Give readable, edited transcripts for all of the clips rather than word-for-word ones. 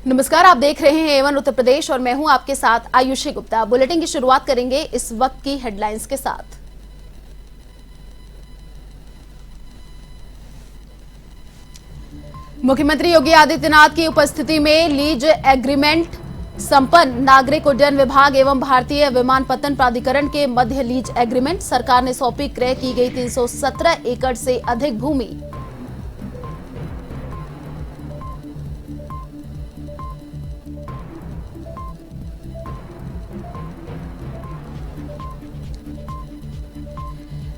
नमस्कार, आप देख रहे हैं A1 उत्तर प्रदेश और मैं हूं आपके साथ आयुषी गुप्ता। बुलेटिन की शुरुआत करेंगे इस वक्त की हेडलाइंस के साथ। मुख्यमंत्री योगी आदित्यनाथ की उपस्थिति में लीज एग्रीमेंट संपन्न। नागरिक उड्डयन विभाग एवं भारतीय विमानपत्तन प्राधिकरण के मध्य लीज एग्रीमेंट। सरकार ने सौंपी क्रय की गई 317 एकड़ से अधिक भूमि।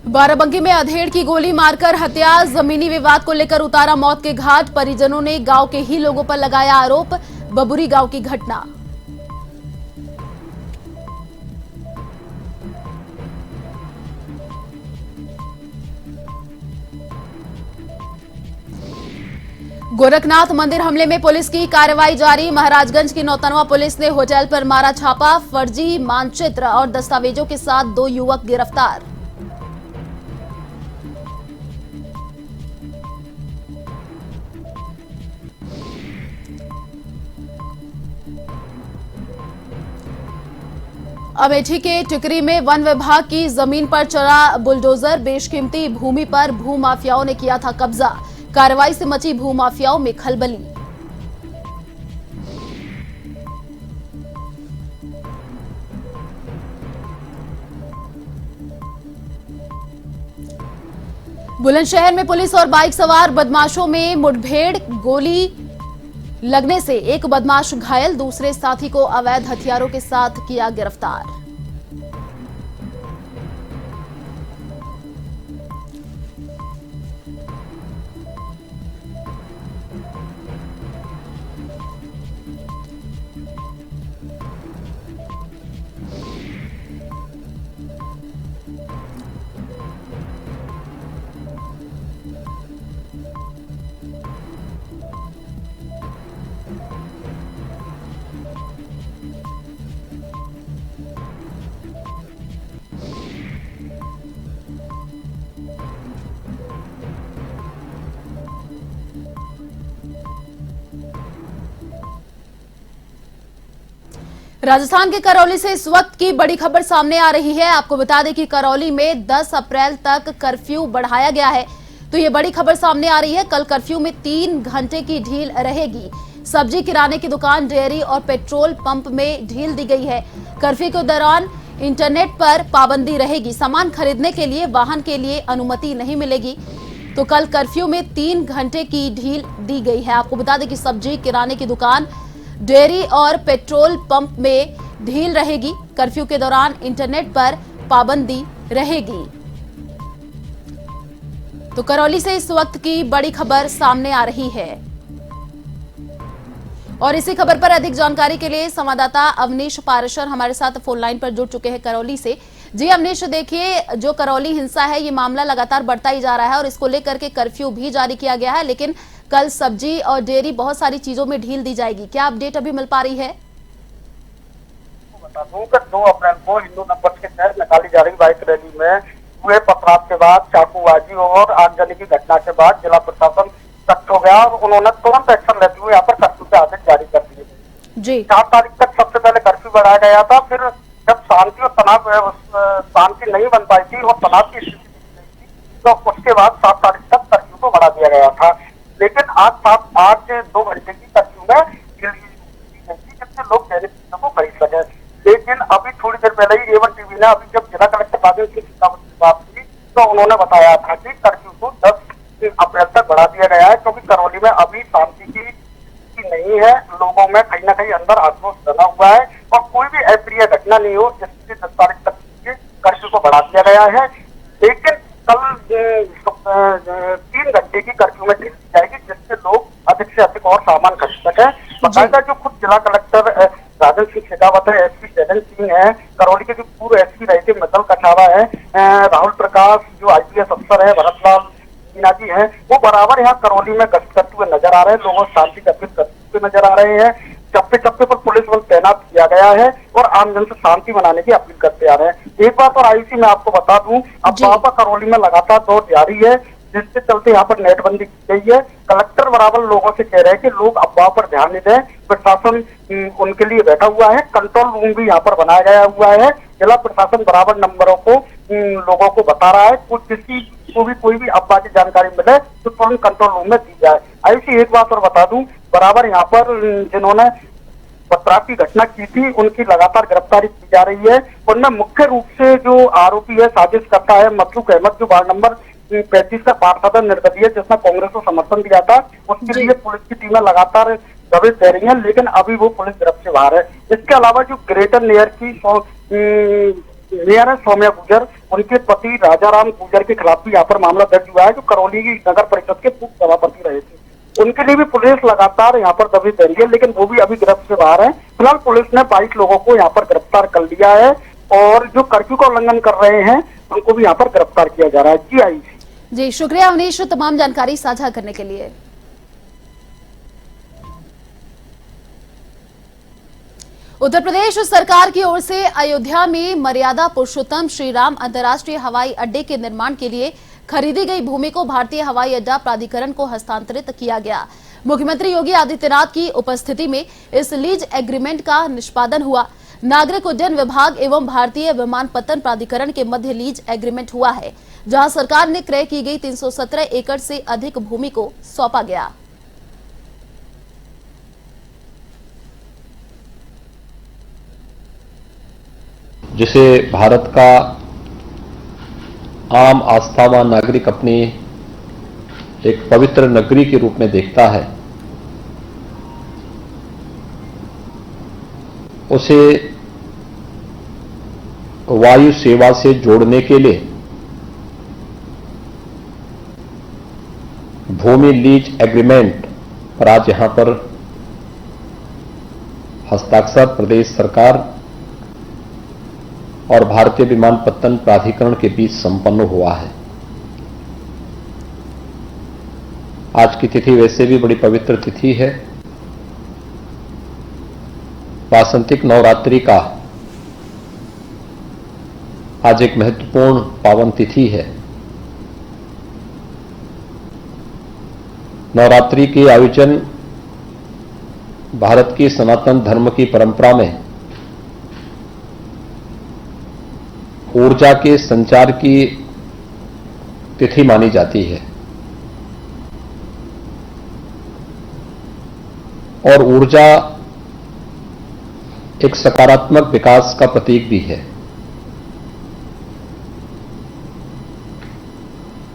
बाराबंकी में अधेड़ की गोली मारकर हत्या। जमीनी विवाद को लेकर उतारा मौत के घाट। परिजनों ने गांव के ही लोगों पर लगाया आरोप। बबुरी गांव की घटना। गोरखनाथ मंदिर हमले में पुलिस की कार्रवाई जारी। महाराजगंज की नौतनवा पुलिस ने होटल पर मारा छापा। फर्जी मानचित्र और दस्तावेजों के साथ 2 युवक गिरफ्तार। अमेठी के टिकरी में वन विभाग की जमीन पर चला बुलडोजर। बेशकीमती भूमि पर भूमाफियाओं ने किया था कब्जा। कार्रवाई से मची भूमाफियाओं में खलबली। बुलंदशहर में पुलिस और बाइक सवार बदमाशों में मुठभेड़। गोली लगने से एक बदमाश घायल। दूसरे साथी को अवैध हथियारों के साथ किया गिरफ्तार। राजस्थान के करौली से इस वक्त की बड़ी खबर सामने आ रही है। आपको बता दें कि करौली में 10 अप्रैल तक कर्फ्यू बढ़ाया गया है। तो ये बड़ी खबर सामने आ रही है। कल कर्फ्यू में 3 घंटे की ढील रहेगी। सब्जी, किराने की दुकान, डेयरी और पेट्रोल पंप में ढील दी गई है। कर्फ्यू के दौरान इंटरनेट पर पाबंदी रहेगी। सामान खरीदने के लिए वाहन के लिए अनुमति नहीं मिलेगी। तो कल कर्फ्यू में 3 घंटे की ढील दी गई है। आपको बता दें कि सब्जी, किराने की दुकान, डेयरी और पेट्रोल पंप में ढील रहेगी। कर्फ्यू के दौरान इंटरनेट पर पाबंदी रहेगी। तो करौली से इस वक्त की बड़ी खबर सामने आ रही है। और इसी खबर पर अधिक जानकारी के लिए संवाददाता अवनीश पारेशर हमारे साथ फोन लाइन पर जुड़ चुके हैं करौली से। जी अवनीश, देखिए जो करौली हिंसा है ये मामला लगातार बढ़ता ही जा रहा है और इसको लेकर के कर्फ्यू भी जारी किया गया है, लेकिन कल सब्जी और डेयरी बहुत सारी चीजों में ढील दी जाएगी। क्या अपडेट अभी मिल पा रही है? बता दूं कि 2 अप्रैल को हिंदू नंबर के तहत निकाली जा रही बाइक रैली में हुए पथराव के बाद चाकूबाजी और आगजनी की घटना के बाद जिला प्रशासन सख्त हो गया और उन्होंने तुरंत एक्शन लेते हुए यहाँ पर कर्फ्यू के आदेश जारी कर दिए जी। 4 तारीख तक सबसे पहले कर्फ्यू बढ़ाया गया था। फिर जब शांति और तनाव शांति नहीं बन पाई थी और तनाव की स्थिति थी तो उसके बाद 7 तारीख तक कर्फ्यू को बढ़ा दिया गया था। लेकिन आज 2 घंटे की कर्फ्यू में जिससे लोग पहले चीजों को खरीद सके। लेकिन अभी थोड़ी देर पहले ही A1 टीवी ने अभी जब जिला कलेक्टर राजेश सिंह शेखावत से बात की तो उन्होंने बताया था कि कर्फ्यू को 10 अप्रैल तक बढ़ा दिया गया है क्योंकि करौली में अभी शांति की नहीं है। लोगों में कहीं ना कहीं अंदर आक्रोश बना हुआ है और कोई भी अप्रिय घटना नहीं हो जिससे 10 तारीख तक कर्फ्यू को बढ़ा दिया गया है। लेकिन कल 3 घंटे की कर्फ्यू में ढील दी जाएगी जिससे लोग अधिक से अधिक और सामान खरीद सके। बताया जो खुद जिला कलेक्टर राजेश सिंह शेखावत है, SP शरण सिंह है, करौली के जो पूर्व SP रहे थे मित्तल कछावा है, राहुल प्रकाश जो IPS अफसर है, भरतलाल मीना जी है, वो बराबर यहाँ करौली में गश्त करते हुए नजर आ रहे हैं। लोगों शांति का अपील करते हुए नजर आ रहे हैं। चप्पे चप्पे पर पुलिस बल तैनात किया गया है और आमजन से शांति बनाने की अपील करते आ रहे हैं। एक बात और आयुषी मैं आपको बता दूं, अब बाबा करौली में लगातार दौर जारी है। जिसके चलते यहाँ पर नेटबंदी की गई है। कलेक्टर बराबर लोगों से कह रहे हैं कि लोग अफवाह पर ध्यान नहीं दें, प्रशासन उनके लिए बैठा हुआ है, कंट्रोल रूम भी यहाँ पर बनाया गया हुआ है। जिला प्रशासन बराबर नंबरों को लोगों को बता रहा है, कुछ किसी को भी कोई भी अफवाह की जानकारी मिले तो तुरंत कंट्रोल रूम में दी जाए। ऐसी एक बात और बता दूं, बराबर यहाँ पर जिन्होंने पथराव की घटना की थी उनकी लगातार गिरफ्तारी की जा रही है। उनमें मुख्य रूप से जो आरोपी है, साजिश करता है, मसरूक अहमद, जो वार्ड नंबर 35 का पार्षद निर्दलीय जिसने कांग्रेस को समर्थन दिया था, उसके लिए पुलिस की टीमें लगातार दबिश दे रही है, लेकिन अभी वो पुलिस गिरफ्त से बाहर है। इसके अलावा जो ग्रेटर मेयर की मेयर है सौम्या गुजर, उनके पति राजाराम गुजर के खिलाफ भी यहाँ पर मामला दर्ज हुआ है, जो करौली की नगर परिषद के पूर्व सभापति रहे थे। उनके लिए भी पुलिस लगातार यहाँ पर दबिश दे रही है, लेकिन वो भी अभी गिरफ्त से बाहर है। फिलहाल पुलिस ने 22 लोगों को यहाँ पर गिरफ्तार कर लिया है और जो कर्फ्यू का उल्लंघन कर रहे हैं उनको भी यहाँ पर गिरफ्तार किया जा रहा है। जी आई जी, शुक्रिया अवनीश तमाम जानकारी साझा करने के लिए। उत्तर प्रदेश सरकार की ओर से अयोध्या में मर्यादा पुरुषोत्तम श्री राम अंतर्राष्ट्रीय हवाई अड्डे के निर्माण के लिए खरीदी गई भूमि को भारतीय हवाई अड्डा प्राधिकरण को हस्तांतरित किया गया। मुख्यमंत्री योगी आदित्यनाथ की उपस्थिति में इस लीज एग्रीमेंट का निष्पादन हुआ। नागरिक उड्डयन विभाग एवं भारतीय विमानपत्तन प्राधिकरण के मध्य लीज एग्रीमेंट हुआ है, जहां सरकार ने क्रय की गई 317 एकड़ से अधिक भूमि को सौंपा गया। जिसे भारत का आम आस्थावान नागरिक अपनी एक पवित्र नगरी के रूप में देखता है, उसे वायु सेवा से जोड़ने के लिए भूमि लीज एग्रीमेंट पर आज यहां पर हस्ताक्षर प्रदेश सरकार और भारतीय विमानपत्तन प्राधिकरण के बीच संपन्न हुआ है। आज की तिथि वैसे भी बड़ी पवित्र तिथि है। वासंतिक नवरात्रि का आज एक महत्वपूर्ण पावन तिथि है। नवरात्रि के आयोजन भारत की सनातन धर्म की परंपरा में ऊर्जा के संचार की तिथि मानी जाती है और ऊर्जा एक सकारात्मक विकास का प्रतीक भी है।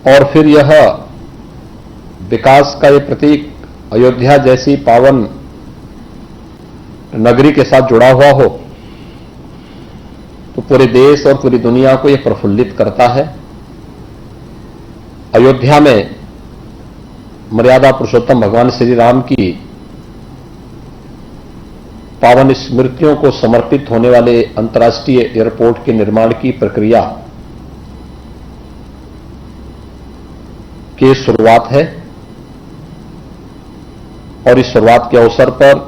और फिर यह विकास का ये प्रतीक अयोध्या जैसी पावन नगरी के साथ जुड़ा हुआ हो तो पूरे देश और पूरी दुनिया को यह प्रफुल्लित करता है। अयोध्या में मर्यादा पुरुषोत्तम भगवान श्री राम की पावन स्मृतियों को समर्पित होने वाले अंतर्राष्ट्रीय एयरपोर्ट के निर्माण की प्रक्रिया की शुरुआत है और इस शुरुआत के अवसर पर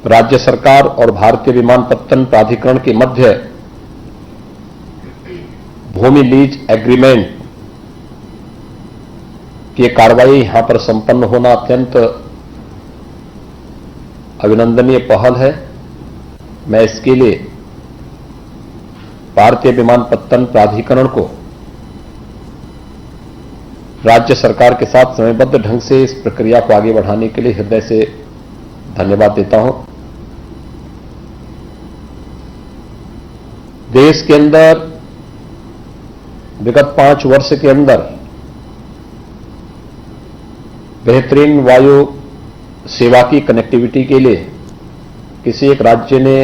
राज्य सरकार और भारतीय विमानपत्तन प्राधिकरण के मध्य भूमि लीज एग्रीमेंट की कार्रवाई यहां पर संपन्न होना अत्यंत अभिनंदनीय पहल है। मैं इसके लिए भारतीय विमानपत्तन प्राधिकरण को राज्य सरकार के साथ समयबद्ध ढंग से इस प्रक्रिया को आगे बढ़ाने के लिए हृदय से धन्यवाद देता हूं। देश के अंदर विगत 5 वर्ष के अंदर बेहतरीन वायु सेवा की कनेक्टिविटी के लिए किसी एक राज्य ने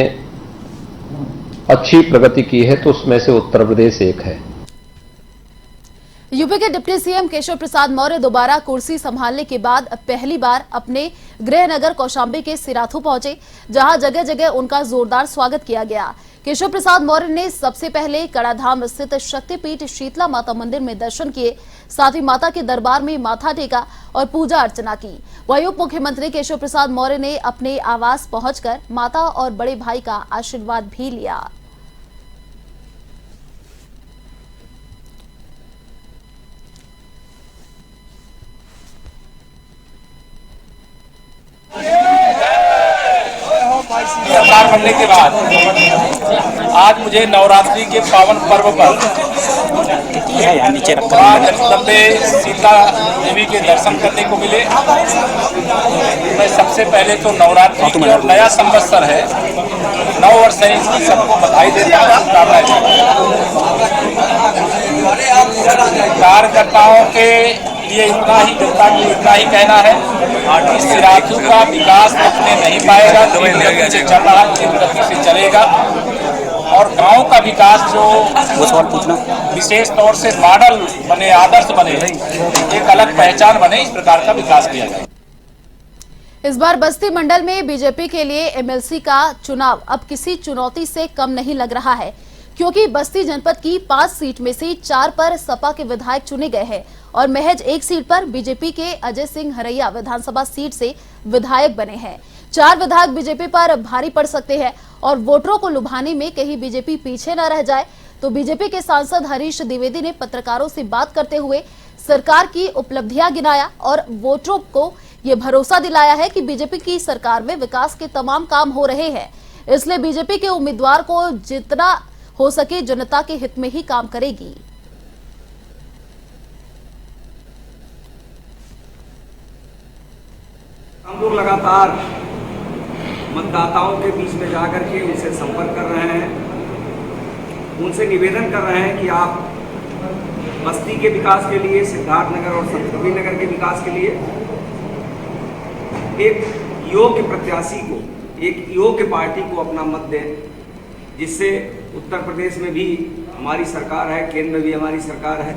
अच्छी प्रगति की है तो उसमें से उत्तर प्रदेश एक है। यूपी के डिप्टी सीएम केशव प्रसाद मौर्य दोबारा कुर्सी संभालने के बाद पहली बार अपने गृह नगर कौशांबी के सिराथू पहुंचे, जहां जगह जगह उनका जोरदार स्वागत किया गया। केशव प्रसाद मौर्य ने सबसे पहले कड़ाधाम स्थित शक्तिपीठ शीतला माता मंदिर में दर्शन किए, साथ ही माता के दरबार में माथा टेका और पूजा अर्चना की। वहीं उप मुख्यमंत्री केशव प्रसाद मौर्य ने अपने आवास पहुंचकर माता और बड़े भाई का आशीर्वाद भी लिया। सरकार बनने के बाद आज मुझे नवरात्रि के पावन पर्व पर मां जगदम्बे सीता देवी के दर्शन करने को मिले। मैं सबसे पहले तो नवरात्रि की और नया संवत्सर है, नव वर्ष है, इसकी सबको बधाई देता हूँ, शुभकामनाएं देता हूँ। कार्यकर्ताओं के लिए इतना ही, जनता को इतना ही कहना है कि सिराथू का विकास अपने नहीं पाएगा, गति से चल रहा है, गति से चलेगा। और गांव का विकास जो विशेष तौर से मॉडल बने, आदर्श बने, एक अलग पहचान बने, इस प्रकार का विकास किया जाए। इस बार बस्ती मंडल में बीजेपी के लिए एमएलसी का चुनाव अब किसी चुनौती से कम नहीं लग रहा है, क्योंकि बस्ती जनपद की 5 सीट में से 4 पर सपा के विधायक चुने गए हैं और महज 1 सीट पर बीजेपी के अजय सिंह हरैया विधानसभा सीट से विधायक बने हैं। 4 विधायक बीजेपी पर भारी पड़ सकते हैं और वोटरों को लुभाने में कहीं बीजेपी पीछे न रह जाए, तो बीजेपी के सांसद हरीश द्विवेदी ने पत्रकारों से बात करते हुए सरकार की उपलब्धियां गिनाया और वोटरों को ये भरोसा दिलाया है कि बीजेपी की सरकार में विकास के तमाम काम हो रहे हैं, इसलिए बीजेपी के उम्मीदवार को जितना हो सके जनता के हित में ही काम करेगी। हम लोग लगातार मतदाताओं के बीच में जाकर के उनसे संपर्क कर रहे हैं, उनसे निवेदन कर रहे हैं कि आप बस्ती के विकास के लिए, सिद्धार्थनगर और संतकबीर नगर के विकास के लिए एक योग्य प्रत्याशी को, एक योग्य पार्टी को अपना मत दें, जिससे उत्तर प्रदेश में भी हमारी सरकार है, केंद्र में भी हमारी सरकार है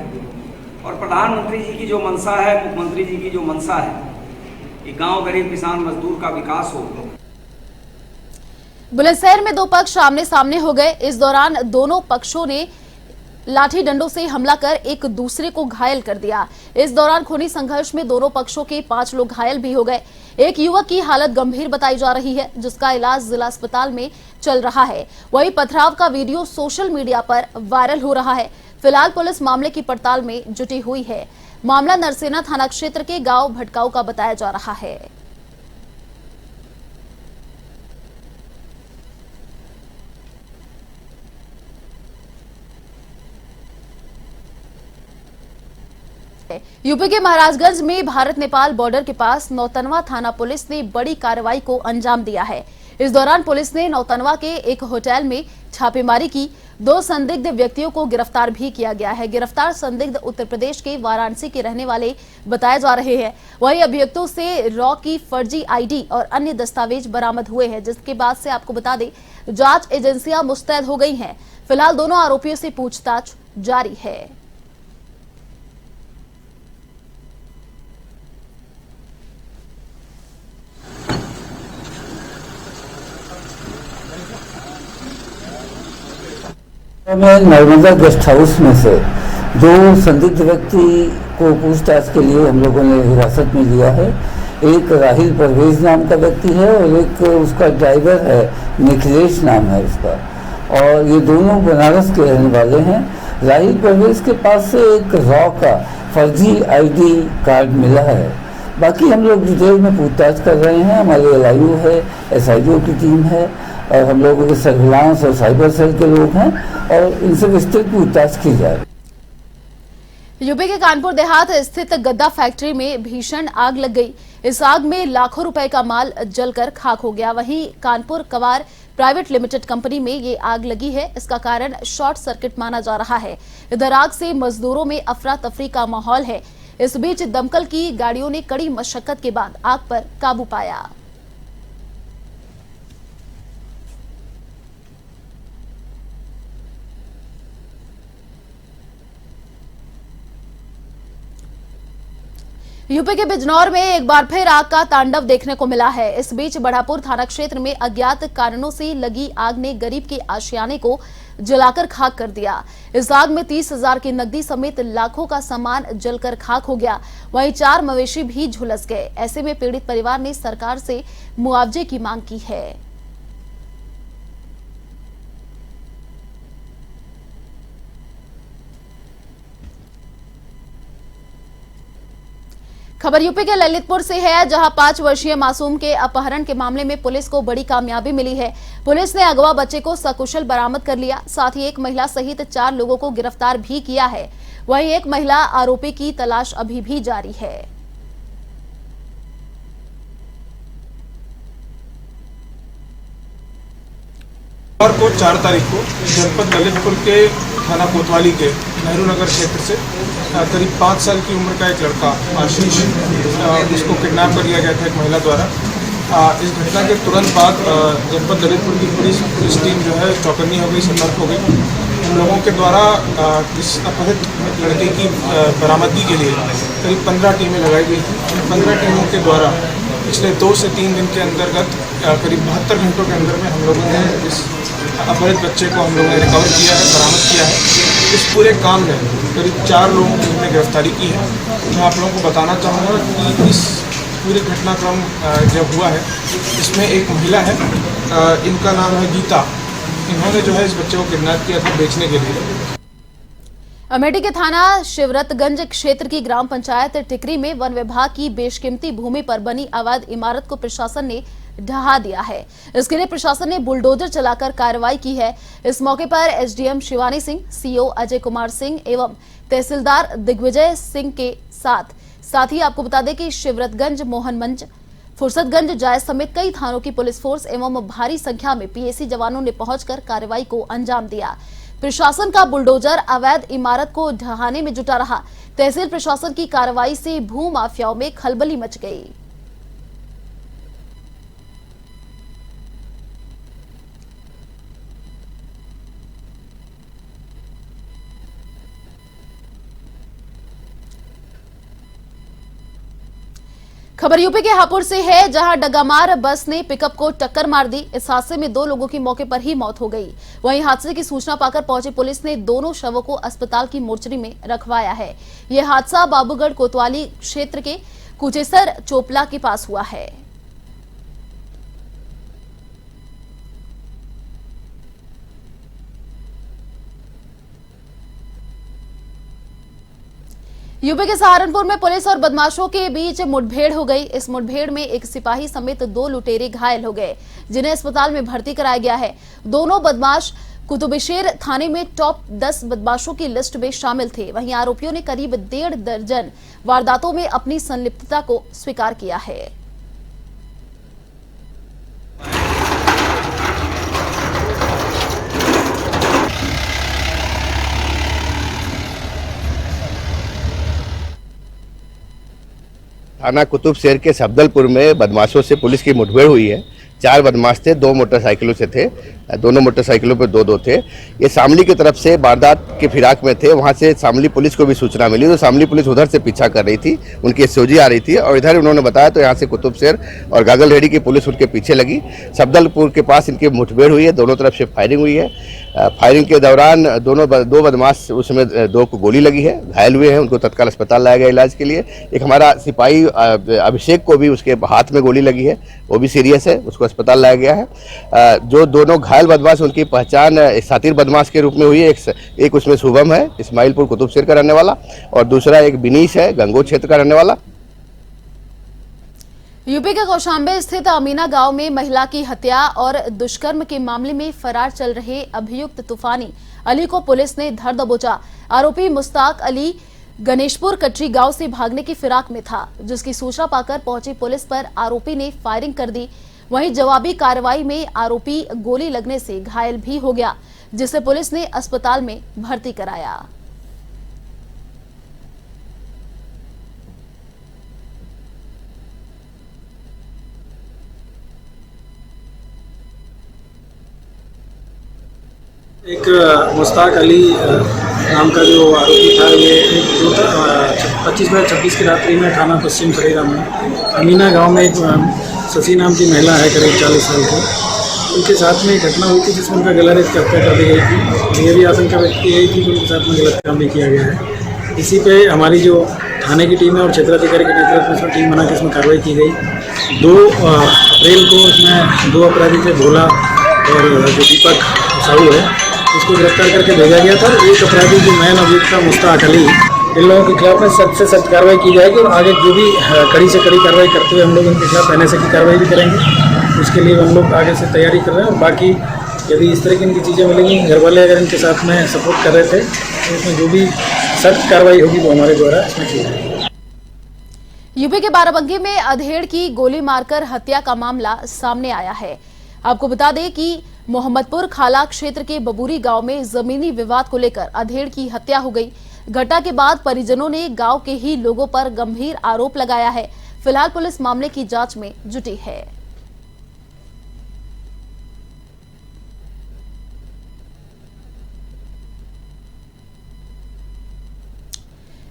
और प्रधानमंत्री जी की जो मंशा है, मुख्यमंत्री जी की जो मंशा है कि गांव, गरीब, किसान, मजदूर का विकास हो। बुलंदशहर में 2 पक्ष आमने सामने हो गए। इस दौरान दोनों पक्षों ने लाठी डंडों से हमला कर एक दूसरे को घायल कर दिया। इस दौरान खूनी संघर्ष में दोनों पक्षों के 5 लोग घायल भी हो गए। एक युवक की हालत गंभीर बताई जा रही है, जिसका इलाज जिला अस्पताल में चल रहा है। वहीं पथराव का वीडियो सोशल मीडिया पर वायरल हो रहा है। फिलहाल पुलिस मामले की पड़ताल में जुटी हुई है। मामला नरसेना थाना क्षेत्र के गांव भटकाऊ का बताया जा रहा है। यूपी के महाराजगंज में भारत नेपाल बॉर्डर के पास नौतनवा थाना पुलिस ने बड़ी कार्रवाई को अंजाम दिया है। इस दौरान पुलिस ने नौतनवा के एक होटल में छापेमारी की। 2 संदिग्ध व्यक्तियों को गिरफ्तार भी किया गया है। गिरफ्तार संदिग्ध उत्तर प्रदेश के वाराणसी के रहने वाले बताए जा रहे हैं। वहीं अभियुक्तों से रॉ की फर्जी आईडी और अन्य दस्तावेज बरामद हुए हैं, जिसके बाद से आपको बता दें जांच एजेंसियां मुस्तैद हो गई हैं। फिलहाल दोनों आरोपियों से पूछताछ जारी है। में नर्मदा गेस्ट हाउस में से 2 संदिग्ध व्यक्ति को पूछताछ के लिए हम लोगों ने हिरासत में लिया है। एक राहिल परवेज नाम का व्यक्ति है और एक उसका ड्राइवर है, निखिलेश नाम है उसका, और ये दोनों बनारस के रहने वाले हैं। राहिल परवेज के पास से एक रॉ का फर्जी आईडी कार्ड मिला है। बाकी हम लोग डिटेल में पूछताछ कर रहे हैं। हमारे एलआईओ है, एसआईओ की टीम है और हम लोगों के सर्विलांस और साइबर सेल के लोग हैं और इनसे विस्तृत पूछताछ की जाए। यूपी के कानपुर देहात स्थित गद्दा फैक्ट्री में भीषण आग लग गई। इस आग में लाखों रुपए का माल जलकर खाक हो गया। वहीं कानपुर कवार प्राइवेट लिमिटेड कंपनी में ये आग लगी है। इसका कारण शॉर्ट सर्किट माना जा रहा है। इधर आग से मजदूरों में अफरा तफरी का माहौल है। इस बीच दमकल की गाड़ियों ने कड़ी मशक्कत के बाद आग पर काबू पाया। यूपी के बिजनौर में एक बार फिर आग का तांडव देखने को मिला है। इस बीच बढ़ापुर थाना क्षेत्र में अज्ञात कारणों से लगी आग ने गरीब के आशियाने को जलाकर खाक कर दिया। इस आग में 30,000 की नकदी समेत लाखों का सामान जलकर खाक हो गया। वहीं 4 मवेशी भी झुलस गए। ऐसे में पीड़ित परिवार ने सरकार से मुआवजे की मांग की है। खबर यूपी के ललितपुर से है, जहां 5 वर्षीय मासूम के अपहरण के मामले में पुलिस को बड़ी कामयाबी मिली है। पुलिस ने अगवा बच्चे को सकुशल बरामद कर लिया, साथ ही एक महिला सहित 4 लोगों को गिरफ्तार भी किया है। वहीं एक महिला आरोपी की तलाश अभी भी जारी है। को 4 तारीख को जनपद ललितपुर के थाना कोतवाली के नेहरू नगर क्षेत्र से करीब 5 साल की उम्र का एक लड़का आशीष, जिसको किडनैप कर लिया गया था एक महिला द्वारा। इस घटना के तुरंत बाद जनपद ललितपुर की पुलिस टीम जो है चौकन्नी हो गई, सतर्क हो गई। हम लोगों के द्वारा इस अपहृत लड़के की बरामदगी के लिए करीब 15 टीमें लगाई गई थी। इन 15 टीमों के द्वारा पिछले 2 से 3 दिन के अंतर्गत करीब 72 घंटों के अंदर में हम लोगों ने इस अपहृत बच्चे को हम लोगों ने रिकवर किया है, बरामद किया है। इस पूरे काम में करीब 4 लोगों की हमने गिरफ्तारी की है। मैं आप लोगों को बताना चाहूँगा कि इस पूरे घटनाक्रम जब हुआ है, इसमें एक महिला है, इनका नाम है गीता। इन्होंने जो है इस बच्चे को किडनैप किया था बेचने के लिए। अमेठी के थाना शिवरतगंज क्षेत्र की ग्राम पंचायत टिकरी में वन विभाग की बेशकीमती भूमि पर बनी अवैध इमारत को प्रशासन ने ढहा दिया है। इसके लिए प्रशासन ने बुलडोजर चलाकर कार्रवाई की है। इस मौके पर एसडीएम शिवानी सिंह, सीओ अजय कुमार सिंह एवं तहसीलदार दिग्विजय सिंह के साथ ही आपको बता दें कि शिवरतगंज, मोहनगंज, फुर्सतगंज, जायज समेत कई थानों की पुलिस फोर्स एवं भारी संख्या में पीएसी जवानों ने पहुंचकर कार्रवाई को अंजाम दिया। प्रशासन का बुलडोजर अवैध इमारत को ढहाने में जुटा रहा। तहसील प्रशासन की कार्रवाई से भू माफियाओं में खलबली मच गई। खबर यूपी के हापुड़ से है, जहां डगामार बस ने पिकअप को टक्कर मार दी। इस हादसे में 2 लोगों की मौके पर ही मौत हो गई। वहीं हादसे की सूचना पाकर पहुंची पुलिस ने दोनों शवों को अस्पताल की मोर्चरी में रखवाया है। यह हादसा बाबूगढ़ कोतवाली क्षेत्र के कुचेसर चोपला के पास हुआ है। यूपी के सहारनपुर में पुलिस और बदमाशों के बीच मुठभेड़ हो गई। इस मुठभेड़ में एक सिपाही समेत 2 लुटेरे घायल हो गए, जिन्हें अस्पताल में भर्ती कराया गया है। दोनों बदमाश कुतुबशेर थाने में टॉप 10 बदमाशों की लिस्ट में शामिल थे। वहीं आरोपियों ने करीब 1.5 दर्जन वारदातों में अपनी संलिप्तता को स्वीकार किया है। थाना कुतुबशेर के सफदलपुर में बदमाशों से पुलिस की मुठभेड़ हुई है। 4 बदमाश थे, 2 मोटरसाइकिलों से थे, दोनों मोटरसाइकिलों पर 2-2 थे। ये शामली की तरफ से वारदात के फिराक में थे। वहाँ से शामली पुलिस को भी सूचना मिली, तो शामली पुलिस उधर से पीछा कर रही थी, उनकी एसओजी आ रही थी और इधर उन्होंने बताया तो यहाँ से कुतुबशेर और गागलरेडी की पुलिस उनके पीछे लगी। सफदलपुर के पास इनकी मुठभेड़ हुई है, दोनों तरफ से फायरिंग हुई है। फायरिंग के दौरान 2 बदमाश, उसमें 2 को गोली लगी है, घायल हुए हैं, उनको तत्काल अस्पताल लाया गया इलाज के लिए। एक हमारा सिपाही अभिषेक को भी उसके हाथ में गोली लगी है, वो भी सीरियस है, उसको अस्पताल लाया गया है। जो दोनों घायल बदमाश, उनकी पहचान सातिर बदमाश के रूप में हुई है। एक उसमें शुभम है, इस्माइलपुर कुतुबशेर का रहने वाला, और दूसरा एक बिनीश है, गंगोह क्षेत्र का रहने वाला। यूपी के कौशाम्बे स्थित अमीना गांव में महिला की हत्या और दुष्कर्म के मामले में फरार चल रहे अभियुक्त तूफानी अली को पुलिस ने धर दबोचा। आरोपी मुस्ताक अली गणेशपुर कटरी गांव से भागने की फिराक में था, जिसकी सूचना पाकर पहुंची पुलिस पर आरोपी ने फायरिंग कर दी। वहीं जवाबी कार्रवाई में आरोपी गोली लगने से घायल भी हो गया, जिसे पुलिस ने अस्पताल में भर्ती कराया। एक मुस्ताक अली नाम का जो आरोपी था, ये 25/26 की रात्रि में थाना पश्चिम सरेगा में अमीना गांव में एक शशि नाम की महिला है, करीब 40 साल की, उनके साथ में एक घटना हुई थी जिसमें उनका गला रेत हत्या कर दी गई थी। ये भी आशंका व्यक्त की गई थी कि उनके साथ में गलत काम भी किया गया है। इसी पे हमारी जो थाने की टीम है और क्षेत्राधिकारी के नेतृत्व में टीम बना के इसमें कार्रवाई की गई। 2 अप्रैल को इसमें 2 अपराधी थे, भोला और जो दीपक साहू है, उसको गिरफ्तार करके भेजा गया था। एक अपराधी जो मैन अभियुक्त था मुस्ताक अली, इन लोगों के खिलाफ में सख्त से सख्त कार्रवाई की जाएगी और आगे जो भी कड़ी से कड़ी कार्रवाई करते हुए हम लोग इनके खिलाफ NSA की कार्रवाई भी करेंगे। उसके लिए हम लोग आगे से तैयारी कर रहे हैं और बाकी यदि इस तरह की इनकी चीज़ें मिलेंगी, घर वाले अगर इनके साथ में सपोर्ट कर रहे थे तो इसमें जो भी सख्त कार्रवाई होगी वो हमारे द्वारा इसमें की जाएगी। यूपी के बाराबंकी में अधेड़ की गोली मारकर हत्या का मामला सामने आया है। आपको बता दें कि मोहम्मदपुर खाला क्षेत्र के बबूरी गांव में जमीनी विवाद को लेकर अधेड़ की हत्या हो गई। घटना के बाद परिजनों ने गांव के ही लोगों पर गंभीर आरोप लगाया है। फिलहाल पुलिस मामले की जांच में जुटी है।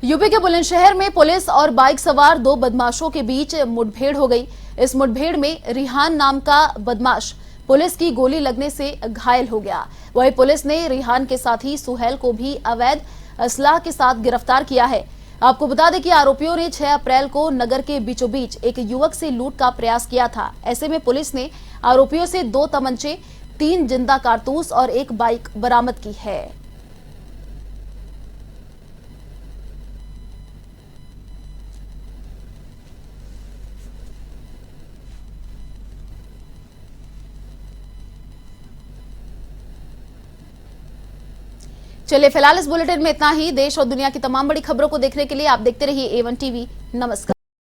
यूपी के बुलंदशहर में पुलिस और बाइक सवार दो बदमाशों के बीच मुठभेड़ हो गई। इस मुठभेड़ में रिहान नाम का बदमाश पुलिस की गोली लगने से घायल हो गया। वहीं पुलिस ने रिहान के साथी सुहेल को भी अवैध असलाह के साथ गिरफ्तार किया है। आपको बता दें कि आरोपियों ने 6 अप्रैल को नगर के बीचों बीच एक युवक से लूट का प्रयास किया था। ऐसे में पुलिस ने आरोपियों से 2 तमंचे, 3 जिंदा कारतूस और 1 बाइक बरामद की है। चलिए फिलहाल इस बुलेटिन में इतना ही। देश और दुनिया की तमाम बड़ी खबरों को देखने के लिए आप देखते रहिए A1 TV। नमस्कार।